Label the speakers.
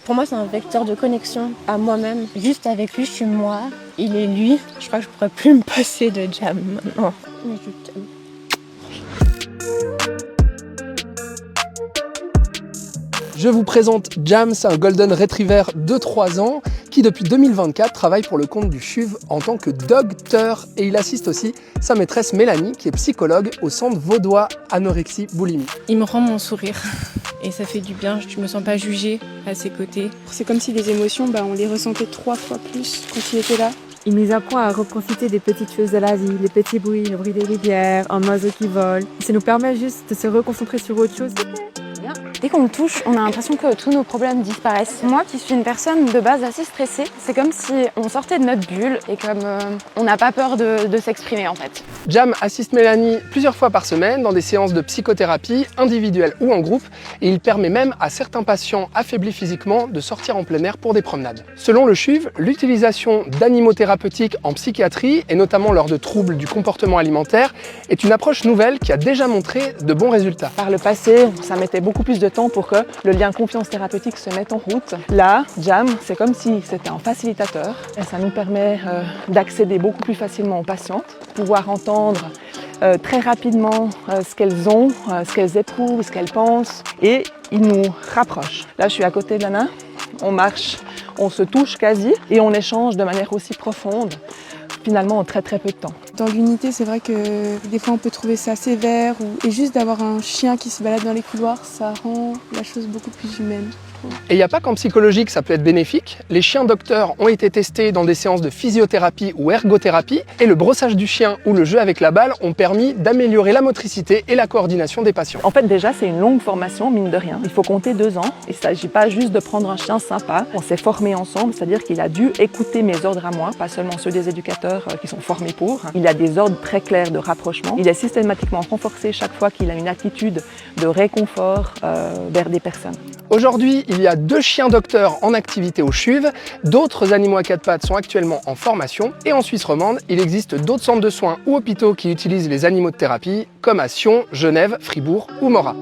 Speaker 1: Pour moi, c'est un vecteur de connexion à moi-même. Juste avec lui, je suis moi, il est lui. Je crois que je pourrais plus me passer de Jam maintenant. Mais je t'aime.
Speaker 2: Je vous présente Jam, c'est un Golden Retriever de 3 ans qui depuis 2024 travaille pour le compte du CHUV en tant que docteur et il assiste aussi sa maîtresse Mélanie qui est psychologue au centre vaudois anorexie boulimie.
Speaker 3: Il me rend mon sourire et ça fait du bien, je me sens pas jugée à ses côtés.
Speaker 4: C'est comme si les émotions, on les ressentait 3 fois plus quand il était là.
Speaker 5: Il nous apprend à reprofiter des petites choses de la vie, les petits bruits, le bruit des rivières, un oiseau qui vole. Ça nous permet juste de se reconcentrer sur autre chose.
Speaker 6: Dès qu'on le touche, on a l'impression que tous nos problèmes disparaissent. Moi qui suis une personne de base assez stressée, c'est comme si on sortait de notre bulle et comme on n'a pas peur de s'exprimer en fait.
Speaker 2: Jam assiste Mélanie plusieurs fois par semaine dans des séances de psychothérapie, individuelles ou en groupe, et il permet même à certains patients affaiblis physiquement de sortir en plein air pour des promenades. Selon le CHUV, l'utilisation d'animaux thérapeutiques en psychiatrie, et notamment lors de troubles du comportement alimentaire, est une approche nouvelle qui a déjà montré de bons résultats.
Speaker 7: Par le passé, ça mettait beaucoup plus de temps pour que le lien confiance thérapeutique se mette en route. Là, Jam, c'est comme si c'était un facilitateur et ça nous permet d'accéder beaucoup plus facilement aux patientes, pouvoir entendre très rapidement ce qu'elles ont, ce qu'elles éprouvent, ce qu'elles pensent et il nous rapproche. Là, je suis à côté de Lana, on marche, on se touche quasi et on échange de manière aussi profonde, finalement en très peu de temps.
Speaker 4: Dans l'unité, c'est vrai que des fois on peut trouver ça sévère et juste d'avoir un chien qui se balade dans les couloirs, ça rend la chose beaucoup plus humaine.
Speaker 2: Et il n'y a pas qu'en psychologie que ça peut être bénéfique. Les chiens docteurs ont été testés dans des séances de physiothérapie ou ergothérapie et le brossage du chien ou le jeu avec la balle ont permis d'améliorer la motricité et la coordination des patients.
Speaker 7: En fait, déjà, c'est une longue formation, mine de rien. Il faut compter 2 ans. Il ne s'agit pas juste de prendre un chien sympa. On s'est formés ensemble, c'est-à-dire qu'il a dû écouter mes ordres à moi, pas seulement ceux des éducateurs qui sont formés pour. Il a des ordres très clairs de rapprochement. Il est systématiquement renforcé chaque fois qu'il a une attitude de réconfort vers des personnes.
Speaker 2: Aujourd'hui, il y a 2 chiens docteurs en activité au CHUV, d'autres animaux à 4 pattes sont actuellement en formation et en Suisse romande, il existe d'autres centres de soins ou hôpitaux qui utilisent les animaux de thérapie comme à Sion, Genève, Fribourg ou Morat.